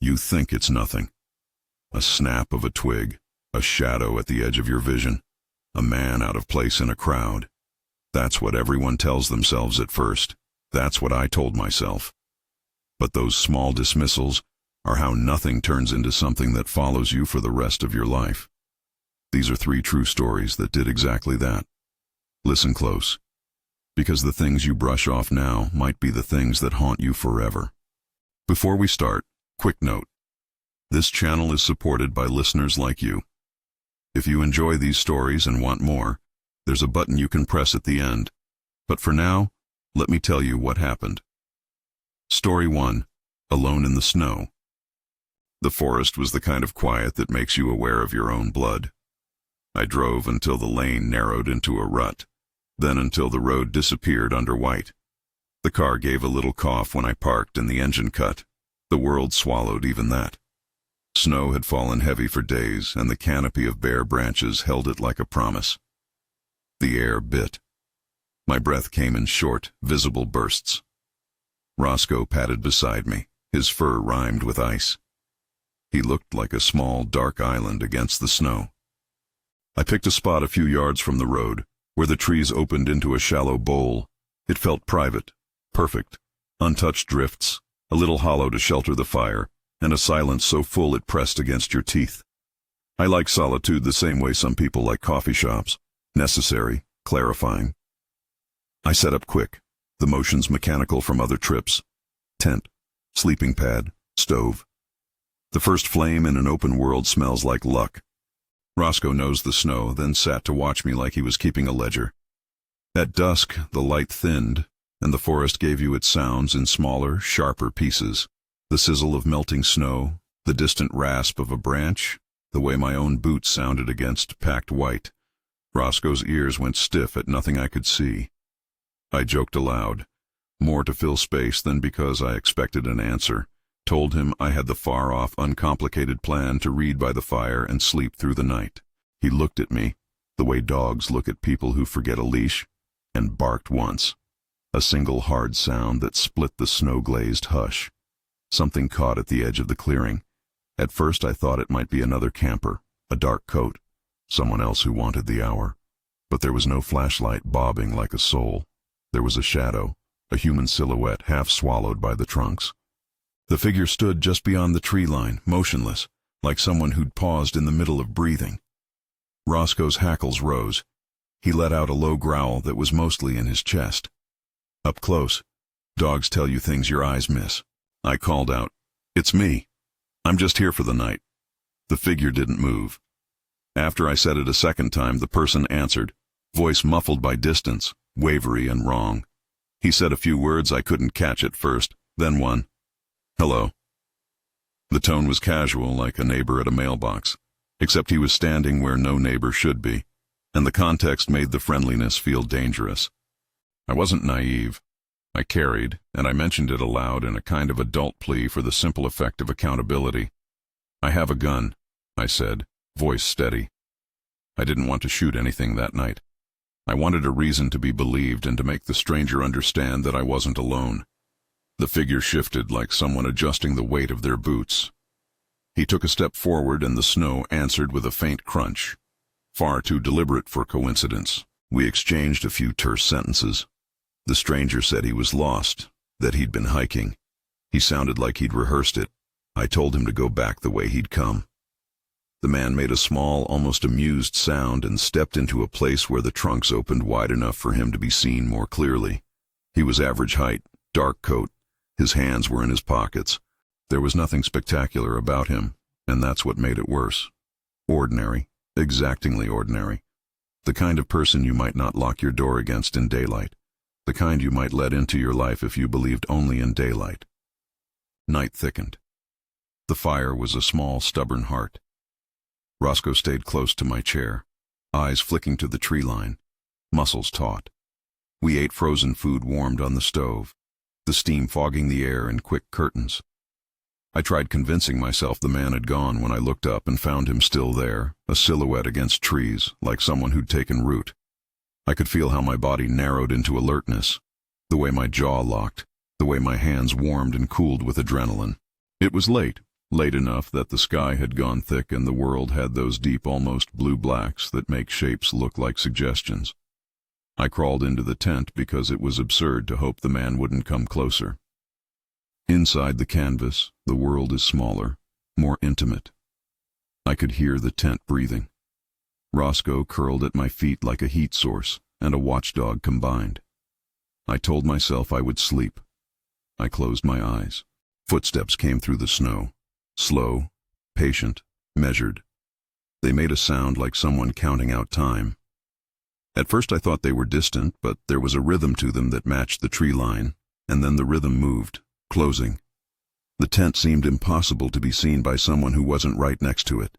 You think it's nothing. A snap of a twig, a shadow at the edge of your vision, a man out of place in a crowd. That's what everyone tells themselves at first. That's what I told myself. But those small dismissals are how nothing turns into something that follows you for the rest of your life. These are 3 true stories that did exactly that. Listen close, because the things you brush off now might be the things that haunt you forever. Before we start, quick note. This channel is supported by listeners like you. If you enjoy these stories and want more, there's a button you can press at the end. But for now, let me tell you what happened. Story 1. Alone in the Snow. The forest was the kind of quiet that makes you aware of your own blood. I drove until the lane narrowed into a rut, then until the road disappeared under white. The car gave a little cough when I parked and the engine cut. The world swallowed even that. Snow had fallen heavy for days, and the canopy of bare branches held it like a promise. The air bit. My breath came in short, visible bursts. Roscoe padded beside me, his fur rimed with ice. He looked like a small, dark island against the snow. I picked a spot a few yards from the road, where the trees opened into a shallow bowl. It felt private, perfect, untouched drifts, a little hollow to shelter the fire, and a silence so full it pressed against your teeth. I like solitude the same way some people like coffee shops. Necessary, clarifying. I set up quick, the motions mechanical from other trips. Tent, sleeping pad, stove. The first flame in an open world smells like luck. Roscoe nosed the snow, then sat to watch me like he was keeping a ledger. At dusk, the light thinned, and the forest gave you its sounds in smaller, sharper pieces. The sizzle of melting snow, the distant rasp of a branch, the way my own boots sounded against packed white. Roscoe's ears went stiff at nothing I could see. I joked aloud, more to fill space than because I expected an answer. Told him I had the far-off, uncomplicated plan to read by the fire and sleep through the night. He looked at me, the way dogs look at people who forget a leash, and barked once. A single hard sound that split the snow-glazed hush. Something caught at the edge of the clearing. At first I thought it might be another camper, a dark coat, someone else who wanted the hour. But there was no flashlight bobbing like a soul. There was a shadow, a human silhouette half swallowed by the trunks. The figure stood just beyond the tree line, motionless, like someone who'd paused in the middle of breathing. Roscoe's hackles rose. He let out a low growl that was mostly in his chest. Up close, dogs tell you things your eyes miss. I called out, "It's me. I'm just here for the night." The figure didn't move. After I said it a second time, the person answered, voice muffled by distance, wavery and wrong. He said a few words I couldn't catch at first, then one. "Hello." The tone was casual, like a neighbor at a mailbox, except he was standing where no neighbor should be, and the context made the friendliness feel dangerous. I wasn't naive. I carried, and I mentioned it aloud in a kind of adult plea for the simple effect of accountability. "I have a gun," I said, voice steady. I didn't want to shoot anything that night. I wanted a reason to be believed and to make the stranger understand that I wasn't alone. The figure shifted like someone adjusting the weight of their boots. He took a step forward and the snow answered with a faint crunch. Far too deliberate for coincidence. We exchanged a few terse sentences. The stranger said he was lost, that he'd been hiking. He sounded like he'd rehearsed it. I told him to go back the way he'd come. The man made a small, almost amused sound and stepped into a place where the trunks opened wide enough for him to be seen more clearly. He was average height, dark coat. His hands were in his pockets. There was nothing spectacular about him, and that's what made it worse. Ordinary, exactingly ordinary. The kind of person you might not lock your door against in daylight. The kind you might let into your life if you believed only in daylight. Night thickened. The fire was a small, stubborn heart. Roscoe stayed close to my chair, eyes flicking to the tree line, muscles taut. We ate frozen food warmed on the stove, the steam fogging the air in quick curtains. I tried convincing myself the man had gone when I looked up and found him still there, a silhouette against trees, like someone who'd taken root. I could feel how my body narrowed into alertness, the way my jaw locked, the way my hands warmed and cooled with adrenaline. It was late late enough that the sky had gone thick and the world had those deep, almost blue blacks that make shapes look like suggestions. I crawled into the tent because it was absurd to hope the man wouldn't come closer. Inside the canvas, the world is smaller, more intimate. I could hear the tent breathing. Roscoe curled at my feet like a heat source and a watchdog combined. I told myself I would sleep. I closed my eyes. Footsteps came through the snow. Slow, patient, measured. They made a sound like someone counting out time. At first I thought they were distant, but there was a rhythm to them that matched the tree line, and then the rhythm moved, closing. The tent seemed impossible to be seen by someone who wasn't right next to it.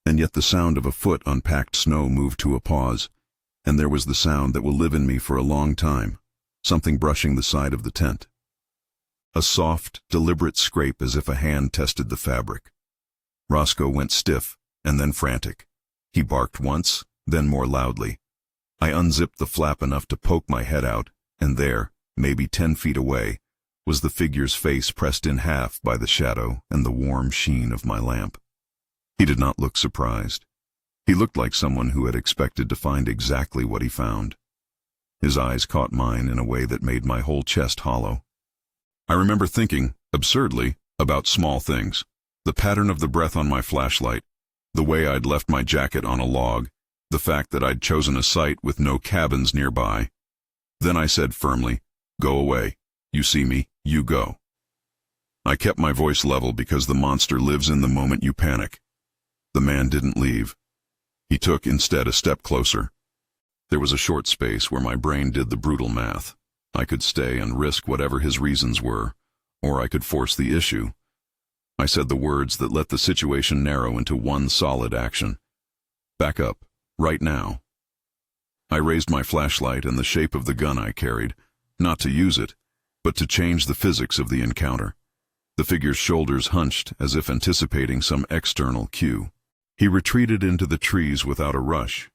And yet the sound of a foot on packed snow moved to a pause, and there was the sound that will live in me for a long time, something brushing the side of the tent. A soft, deliberate scrape as if a hand tested the fabric. Roscoe went stiff, and then frantic. He barked once, then more loudly. I unzipped the flap enough to poke my head out, and there, maybe 10 feet away, was the figure's face pressed in half by the shadow and the warm sheen of my lamp. He did not look surprised. He looked like someone who had expected to find exactly what he found. His eyes caught mine in a way that made my whole chest hollow. I remember thinking, absurdly, about small things. The pattern of the breath on my flashlight, the way I'd left my jacket on a log, the fact that I'd chosen a site with no cabins nearby. Then I said firmly, "Go away. You see me, you go." I kept my voice level because the monster lives in the moment you panic. The man didn't leave. He took instead a step closer. There was a short space where my brain did the brutal math. I could stay and risk whatever his reasons were, or I could force the issue. I said the words that let the situation narrow into one solid action. "Back up, right now." I raised my flashlight and the shape of the gun I carried, not to use it, but to change the physics of the encounter. The figure's shoulders hunched as if anticipating some external cue. He retreated into the trees without a rush,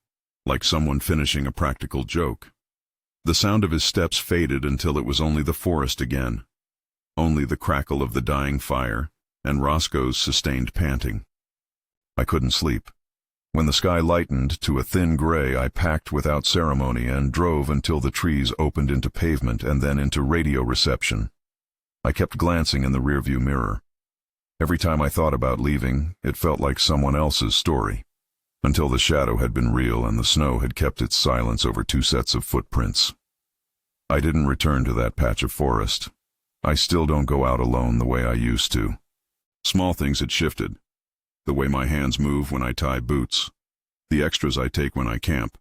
like someone finishing a practical joke. The sound of his steps faded until it was only the forest again, only the crackle of the dying fire and Roscoe's sustained panting. I couldn't sleep. When the sky lightened to a thin gray, I packed without ceremony and drove until the trees opened into pavement and then into radio reception. I kept glancing in the rearview mirror. Every time I thought about leaving, it felt like someone else's story, until the shadow had been real and the snow had kept its silence over 2 sets of footprints. I didn't return to that patch of forest. I still don't go out alone the way I used to. Small things had shifted. The way my hands move when I tie boots, the extras I take when I camp,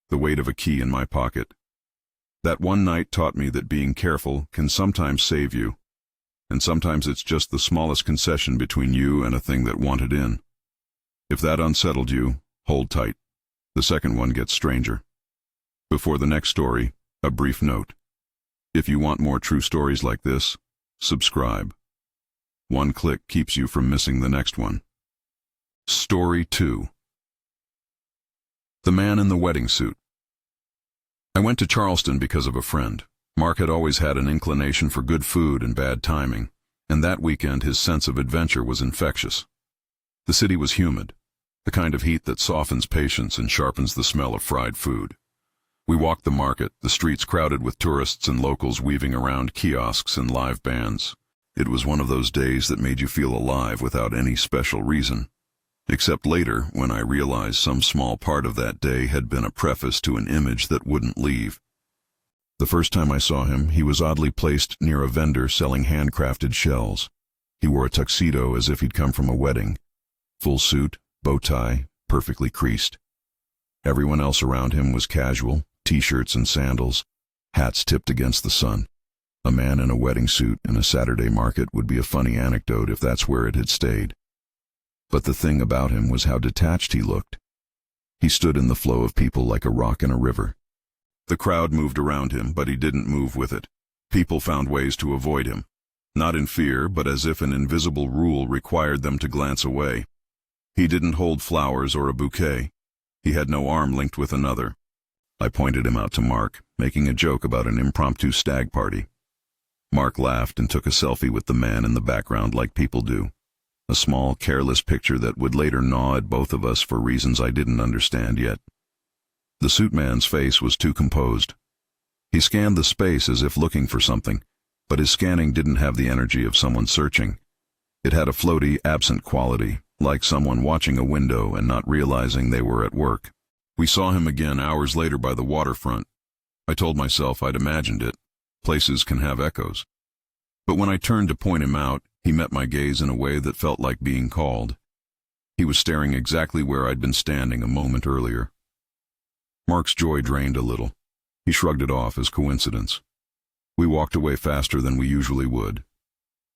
the weight of a key in my pocket. That one night taught me that being careful can sometimes save you, and sometimes it's just the smallest concession between you and a thing that wanted in. If that unsettled you, hold tight. The second one gets stranger. Before the next story, a brief note. If you want more true stories like this, subscribe. One click keeps you from missing the next one. Story 2. The Man in the Wedding Suit. I went to Charleston because of a friend. Mark had always had an inclination for good food and bad timing, and that weekend his sense of adventure was infectious. The city was humid, the kind of heat that softens patience and sharpens the smell of fried food. We walked the market, the streets crowded with tourists and locals weaving around kiosks and live bands. It was one of those days that made you feel alive without any special reason. Except later, when I realized some small part of that day had been a preface to an image that wouldn't leave. The first time I saw him, he was oddly placed near a vendor selling handcrafted shells. He wore a tuxedo as if he'd come from a wedding. Full suit, bow tie, perfectly creased. Everyone else around him was casual, t-shirts and sandals, hats tipped against the sun. A man in a wedding suit in a Saturday market would be a funny anecdote if that's where it had stayed. But the thing about him was how detached he looked. He stood in the flow of people like a rock in a river. The crowd moved around him, but he didn't move with it. People found ways to avoid him, not in fear, but as if an invisible rule required them to glance away. He didn't hold flowers or a bouquet. He had no arm linked with another. I pointed him out to Mark, making a joke about an impromptu stag party. Mark laughed and took a selfie with the man in the background like people do. A small, careless picture that would later gnaw at both of us for reasons I didn't understand yet. The suit man's face was too composed. He scanned the space as if looking for something, but his scanning didn't have the energy of someone searching. It had a floaty, absent quality, like someone watching a window and not realizing they were at work. We saw him again hours later by the waterfront. I told myself I'd imagined it. Places can have echoes. But when I turned to point him out, he met my gaze in a way that felt like being called. He was staring exactly where I'd been standing a moment earlier. Mark's joy drained a little. He shrugged it off as coincidence. We walked away faster than we usually would.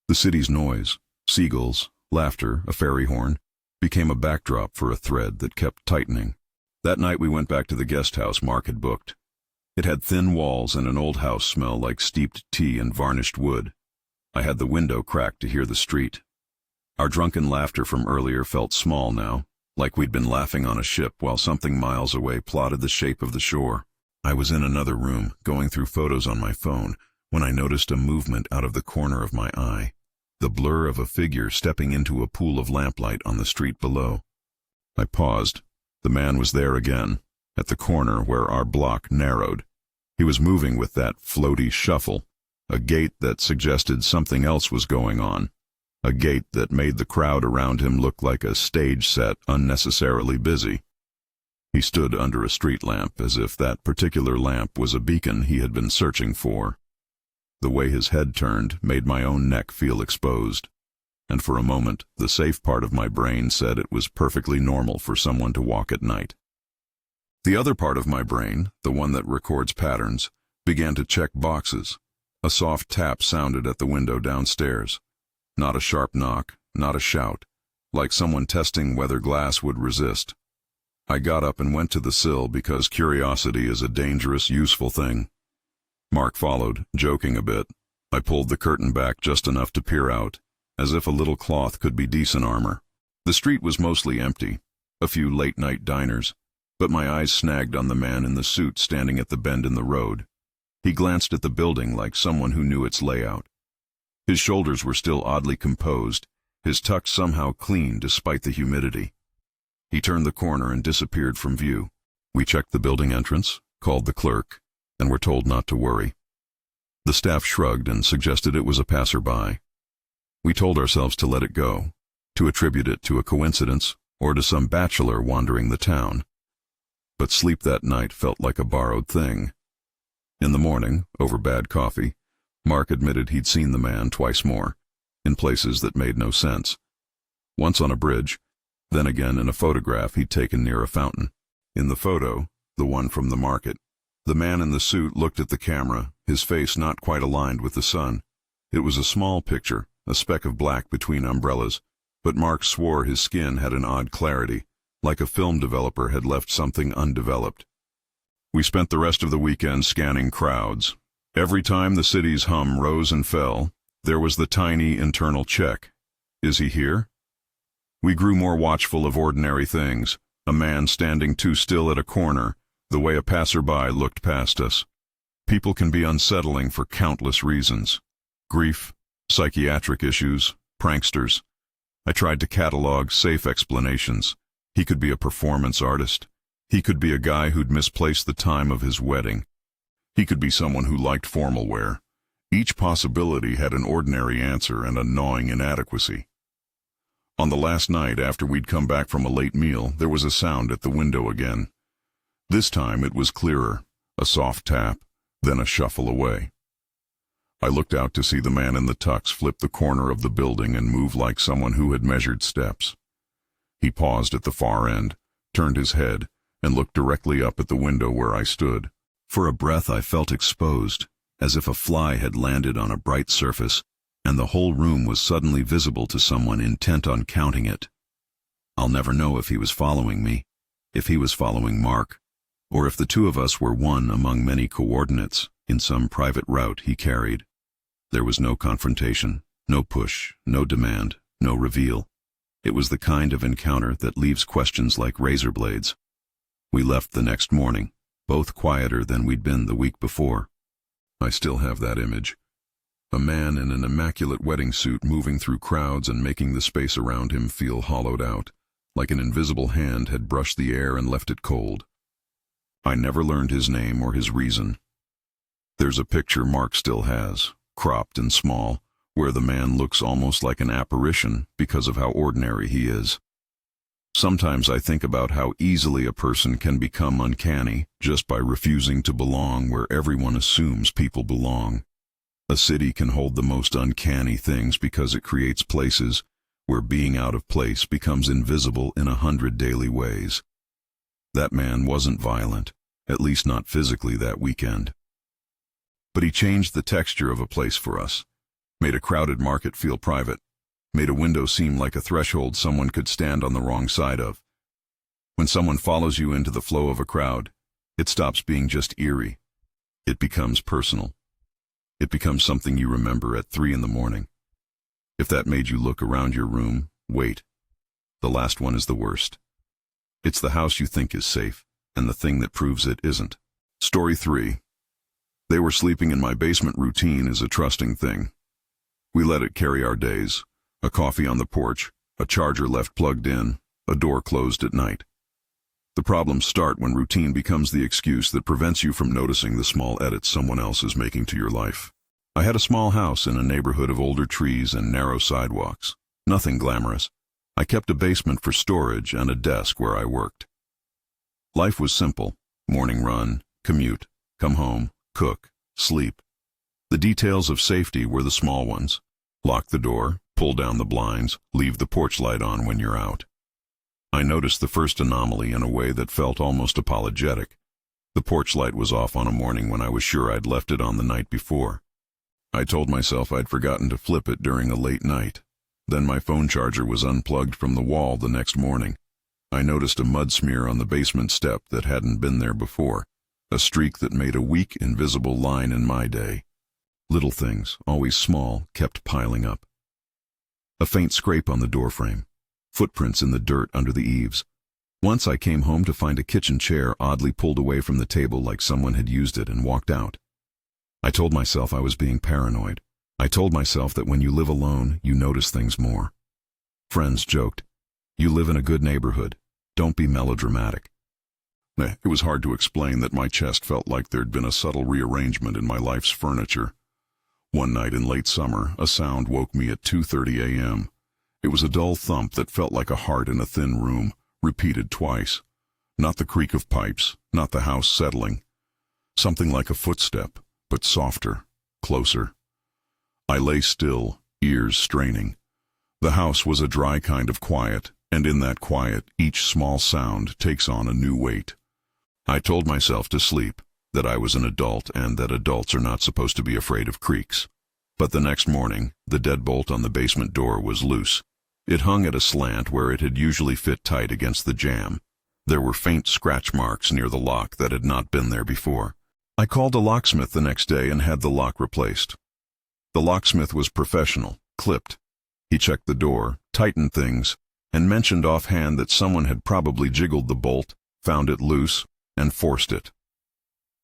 The city's noise, seagulls, laughter, a ferry horn, became a backdrop for a thread that kept tightening. That night we went back to the guest house Mark had booked. It had thin walls and an old house smell like steeped tea and varnished wood. I had the window cracked to hear the street. Our drunken laughter from earlier felt small now, like we'd been laughing on a ship while something miles away plotted the shape of the shore. I was in another room, going through photos on my phone, when I noticed a movement out of the corner of my eye. The blur of a figure stepping into a pool of lamplight on the street below. I paused. The man was there again, at the corner where our block narrowed. He was moving with that floaty shuffle, a gait that suggested something else was going on, a gait that made the crowd around him look like a stage set unnecessarily busy. He stood under a street lamp as if that particular lamp was a beacon he had been searching for. The way his head turned made my own neck feel exposed, and for a moment the safe part of my brain said it was perfectly normal for someone to walk at night. The other part of my brain, the one that records patterns, began to check boxes. A soft tap sounded at the window downstairs. Not a sharp knock, not a shout, like someone testing whether glass would resist. I got up and went to the sill because curiosity is a dangerous, useful thing. Mark followed, joking a bit. I pulled the curtain back just enough to peer out, as if a little cloth could be decent armor. The street was mostly empty, a few late-night diners, but my eyes snagged on the man in the suit standing at the bend in the road. He glanced at the building like someone who knew its layout. His shoulders were still oddly composed, his tuck somehow clean despite the humidity. He turned the corner and disappeared from view. We checked the building entrance, called the clerk, and were told not to worry. The staff shrugged and suggested it was a passerby. We told ourselves to let it go, to attribute it to a coincidence or to some bachelor wandering the town. But sleep that night felt like a borrowed thing. In the morning, over bad coffee, Mark admitted he'd seen the man twice more, in places that made no sense. Once on a bridge, then again in a photograph he'd taken near a fountain. In the photo, the one from the market, the man in the suit looked at the camera, his face not quite aligned with the sun. It was a small picture, a speck of black between umbrellas, but Mark swore his skin had an odd clarity, like a film developer had left something undeveloped. We spent the rest of the weekend scanning crowds. Every time the city's hum rose and fell, there was the tiny internal check. Is he here? We grew more watchful of ordinary things, a man standing too still at a corner, the way a passerby looked past us. People can be unsettling for countless reasons. Grief, psychiatric issues, pranksters. I tried to catalog safe explanations. He could be a performance artist. He could be a guy who'd misplaced the time of his wedding. He could be someone who liked formal wear. Each possibility had an ordinary answer and a gnawing inadequacy. On the last night after we'd come back from a late meal, there was a sound at the window again. This time it was clearer, a soft tap, then a shuffle away. I looked out to see the man in the tux flip the corner of the building and move like someone who had measured steps. He paused at the far end, turned his head, and looked directly up at the window where I stood. For a breath I felt exposed, as if a fly had landed on a bright surface, and the whole room was suddenly visible to someone intent on counting it. I'll never know if he was following me, if he was following Mark, or if the two of us were one among many coordinates in some private route he carried. There was no confrontation, no push, no demand, no reveal. It was the kind of encounter that leaves questions like razor blades. We left the next morning, both quieter than we'd been the week before. I still have that image. A man in an immaculate wedding suit moving through crowds and making the space around him feel hollowed out, like an invisible hand had brushed the air and left it cold. I never learned his name or his reason. There's a picture Mark still has, cropped and small, where the man looks almost like an apparition because of how ordinary he is. Sometimes I think about how easily a person can become uncanny just by refusing to belong where everyone assumes people belong. A city can hold the most uncanny things because it creates places where being out of place becomes invisible in 100 daily ways. That man wasn't violent, at least not physically that weekend. But he changed the texture of a place for us, made a crowded market feel private, made a window seem like a threshold someone could stand on the wrong side of. When someone follows you into the flow of a crowd, it stops being just eerie. It becomes personal. It becomes something you remember at 3 a.m. If that made you look around your room, wait. The last one is the worst. It's the house you think is safe, and the thing that proves it isn't. Story 3. They were sleeping in my basement. Routine is a trusting thing. We let it carry our days. A coffee on the porch, a charger left plugged in, a door closed at night. The problems start when routine becomes the excuse that prevents you from noticing the small edits someone else is making to your life. I had a small house in a neighborhood of older trees and narrow sidewalks. Nothing glamorous. I kept a basement for storage and a desk where I worked. Life was simple. Morning run, commute, come home, cook, sleep. The details of safety were the small ones. Lock the door, pull down the blinds, leave the porch light on when you're out. I noticed the first anomaly in a way that felt almost apologetic. The porch light was off on a morning when I was sure I'd left it on the night before. I told myself I'd forgotten to flip it during a late night. Then my phone charger was unplugged from the wall the next morning. I noticed a mud smear on the basement step that hadn't been there before, a streak that made a weak, invisible line in my day. Little things, always small, kept piling up. A faint scrape on the doorframe. Footprints in the dirt under the eaves. Once I came home to find a kitchen chair oddly pulled away from the table like someone had used it and walked out. I told myself I was being paranoid. I told myself that when you live alone, you notice things more. Friends joked, "You live in a good neighborhood. Don't be melodramatic." It was hard to explain that my chest felt like there'd been a subtle rearrangement in my life's furniture. One night in late summer, a sound woke me at 2:30 a.m. It was a dull thump that felt like a heart in a thin room, repeated twice. Not the creak of pipes, not the house settling. Something like a footstep, but softer, closer. I lay still, ears straining. The house was a dry kind of quiet, and in that quiet, each small sound takes on a new weight. I told myself to sleep, that I was an adult and that adults are not supposed to be afraid of creaks. But the next morning, the deadbolt on the basement door was loose. It hung at a slant where it had usually fit tight against the jamb. There were faint scratch marks near the lock that had not been there before. I called a locksmith the next day and had the lock replaced. The locksmith was professional, clipped. He checked the door, tightened things, and mentioned offhand that someone had probably jiggled the bolt, found it loose, and forced it.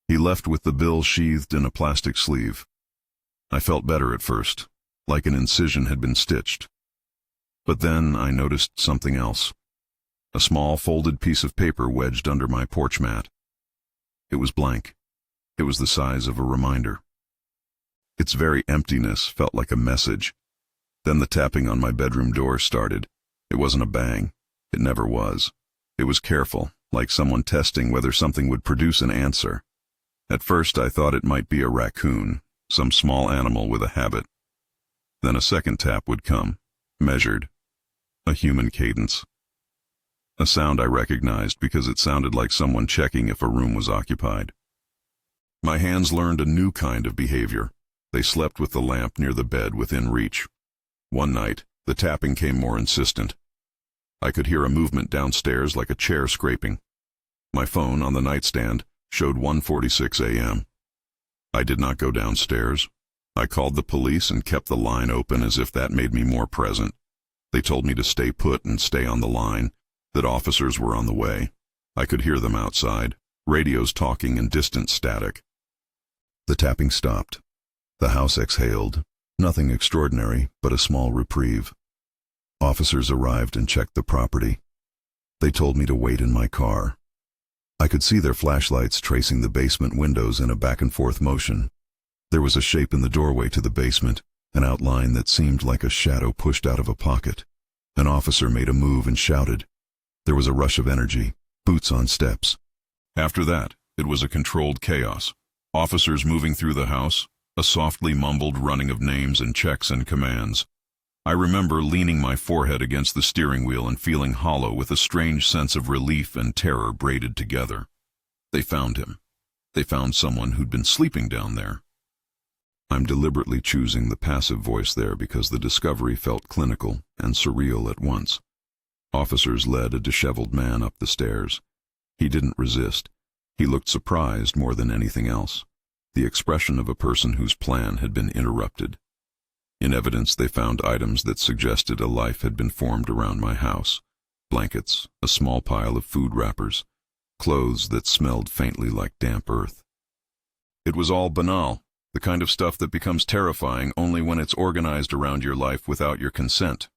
He left with the bill sheathed in a plastic sleeve. I felt better at first, like an incision had been stitched. But then I noticed something else. A small folded piece of paper wedged under my porch mat. It was blank. It was the size of a reminder. Its very emptiness felt like a message. Then the tapping on my bedroom door started. It wasn't a bang. It never was. It was careful, like someone testing whether something would produce an answer. At first I thought it might be a raccoon, some small animal with a habit. Then a second tap would come, measured, a human cadence. A sound I recognized because it sounded like someone checking if a room was occupied. My hands learned a new kind of behavior. They slept with the lamp near the bed within reach. One night, the tapping came more insistent. I could hear a movement downstairs like a chair scraping. My phone on the nightstand showed 1:46 a.m. I did not go downstairs. I called the police and kept the line open as if that made me more present. They told me to stay put and stay on the line, that officers were on the way. I could hear them outside, radios talking in distant static. The tapping stopped. The house exhaled, Nothing extraordinary, but a small reprieve. Officers arrived and checked the property. They told me to wait in my car. I could see their flashlights tracing the basement windows in a back-and-forth motion. There was a shape in the doorway to the basement, an outline that seemed like a shadow pushed out of a pocket. An officer made a move and shouted. There was a rush of energy, boots on steps. After that, it was a controlled chaos. Officers moving through the house, a softly mumbled running of names and checks and commands. I remember leaning my forehead against the steering wheel and feeling hollow with a strange sense of relief and terror braided together. They found him. They found someone who'd been sleeping down there. I'm deliberately choosing the passive voice there because the discovery felt clinical and surreal at once. Officers led a disheveled man up the stairs. He didn't resist. He looked surprised more than anything else, the expression of a person whose plan had been interrupted. In evidence, they found items that suggested a life had been formed around my house. Blankets, a small pile of food wrappers, clothes that smelled faintly like damp earth. It was all banal, the kind of stuff that becomes terrifying only when it's organized around your life without your consent.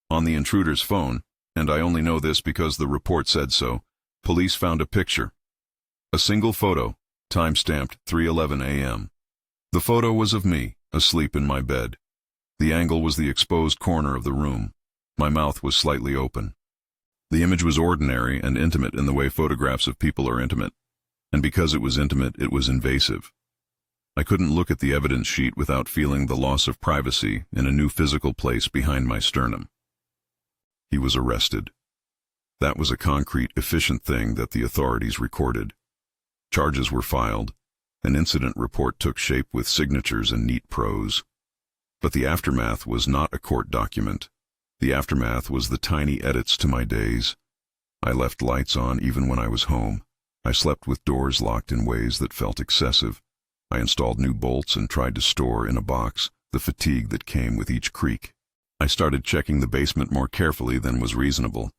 On the intruder's phone, and I only know this because the report said so, police found a picture. A single photo, time-stamped 3:11 a.m. The photo was of me, asleep in my bed. The angle was the exposed corner of the room. My mouth was slightly open. The image was ordinary and intimate in the way photographs of people are intimate. And because it was intimate, it was invasive. I couldn't look at the evidence sheet without feeling the loss of privacy in a new physical place behind my sternum. He was arrested. That was a concrete, efficient thing that the authorities recorded. Charges were filed. An incident report took shape with signatures and neat prose. But the aftermath was not a court document. The aftermath was the tiny edits to my days. I left lights on even when I was home. I slept with doors locked in ways that felt excessive. I installed new bolts and tried to store in a box the fatigue that came with each creak. I started checking the basement more carefully than was reasonable.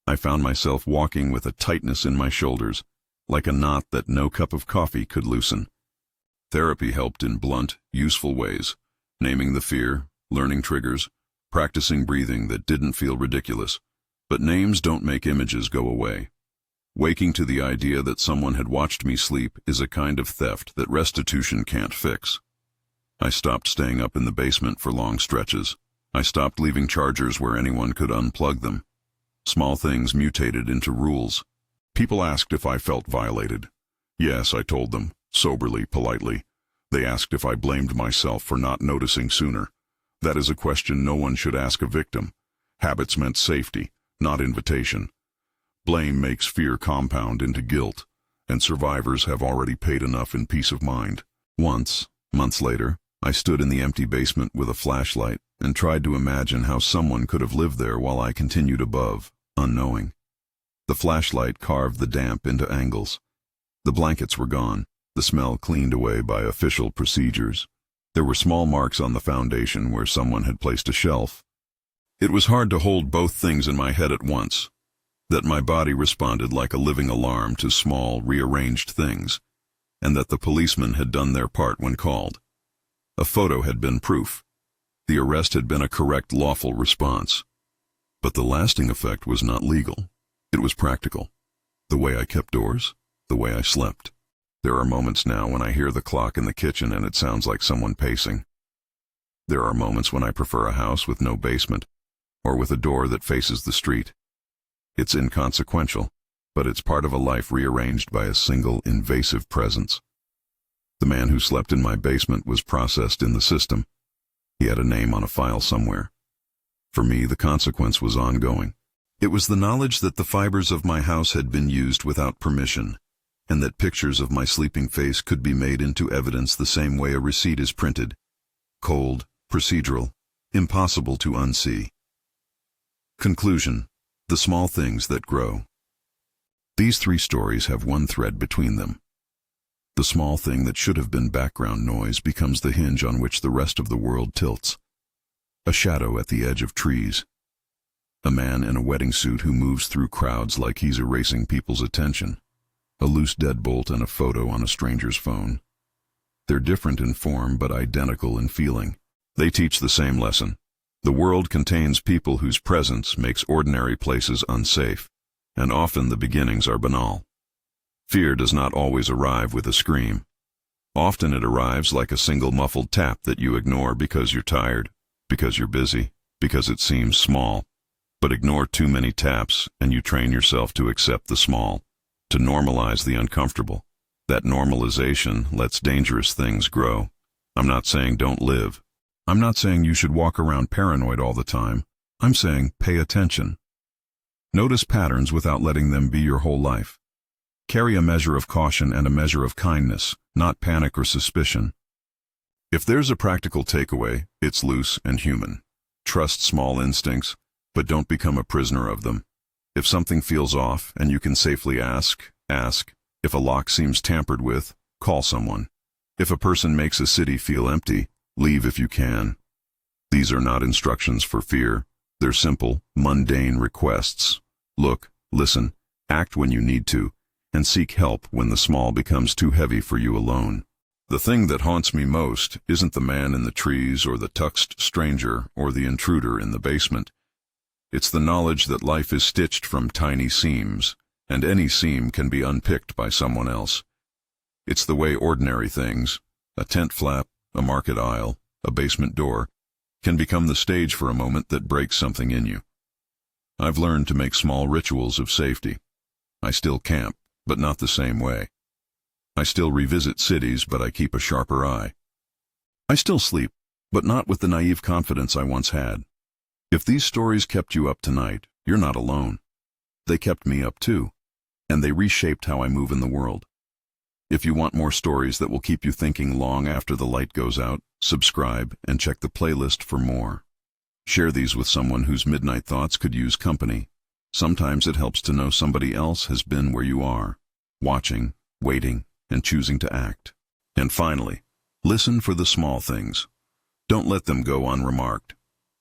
I found myself walking with a tightness in my shoulders, like a knot that no cup of coffee could loosen. Therapy helped in blunt, useful ways. Naming the fear, learning triggers, practicing breathing that didn't feel ridiculous. But names don't make images go away. Waking to the idea that someone had watched me sleep is a kind of theft that restitution can't fix. I stopped staying up in the basement for long stretches. I stopped leaving chargers where anyone could unplug them. Small things mutated into rules. People asked if I felt violated. Yes, I told them, soberly, politely. They asked if I blamed myself for not noticing sooner. That is a question no one should ask a victim. Habits meant safety, not invitation. Blame makes fear compound into guilt, and survivors have already paid enough in peace of mind. Once, months later, I stood in the empty basement with a flashlight and tried to imagine how someone could have lived there while I continued above, unknowing. The flashlight carved the damp into angles. The blankets were gone. The smell cleaned away by official procedures. There were small marks on the foundation where someone had placed a shelf. It was hard to hold both things in my head at once, that my body responded like a living alarm to small, rearranged things, and that the policemen had done their part when called. A photo had been proof. The arrest had been a correct, lawful response. But the lasting effect was not legal. It was practical. The way I kept doors, the way I slept. There are moments now when I hear the clock in the kitchen and it sounds like someone pacing. There are moments when I prefer a house with no basement, or with a door that faces the street. It's inconsequential, but it's part of a life rearranged by a single invasive presence. The man who slept in my basement was processed in the system. He had a name on a file somewhere. For me, the consequence was ongoing. It was the knowledge that the fibers of my house had been used without permission, and that pictures of my sleeping face could be made into evidence the same way a receipt is printed. Cold, procedural, impossible to unsee. Conclusion: the small things that grow. These three stories have one thread between them. The small thing that should have been background noise becomes the hinge on which the rest of the world tilts. A shadow at the edge of trees. A man in a wedding suit who moves through crowds like he's erasing people's attention. A loose deadbolt and a photo on a stranger's phone. They're different in form but identical in feeling. They teach the same lesson. The world contains people whose presence makes ordinary places unsafe, and often the beginnings are banal. Fear does not always arrive with a scream. Often it arrives like a single muffled tap that you ignore because you're tired, because you're busy, because it seems small. But ignore too many taps and you train yourself to accept the small, to normalize the uncomfortable. That normalization lets dangerous things grow. I'm not saying don't live. I'm not saying you should walk around paranoid all the time. I'm saying pay attention. Notice patterns without letting them be your whole life. Carry a measure of caution and a measure of kindness, not panic or suspicion. If there's a practical takeaway, it's loose and human. Trust small instincts, but don't become a prisoner of them. If something feels off and you can safely ask. If a lock seems tampered with, call someone. If a person makes a city feel empty, leave if you can. These are not instructions for fear. They're simple, mundane requests. Look, listen, act when you need to, and seek help when the small becomes too heavy for you alone. The thing that haunts me most isn't the man in the trees or the tuxed stranger or the intruder in the basement. It's the knowledge that life is stitched from tiny seams, and any seam can be unpicked by someone else. It's the way ordinary things, a tent flap, a market aisle, a basement door, can become the stage for a moment that breaks something in you. I've learned to make small rituals of safety. I still camp, but not the same way. I still revisit cities, but I keep a sharper eye. I still sleep, but not with the naive confidence I once had. If these stories kept you up tonight, you're not alone. They kept me up too, and they reshaped how I move in the world. If you want more stories that will keep you thinking long after the light goes out, subscribe and check the playlist for more. Share these with someone whose midnight thoughts could use company. Sometimes it helps to know somebody else has been where you are, watching, waiting, and choosing to act. And finally, listen for the small things. Don't let them go unremarked,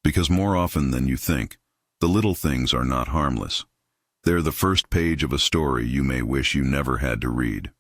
because more often than you think, the little things are not harmless. They're the first page of a story you may wish you never had to read.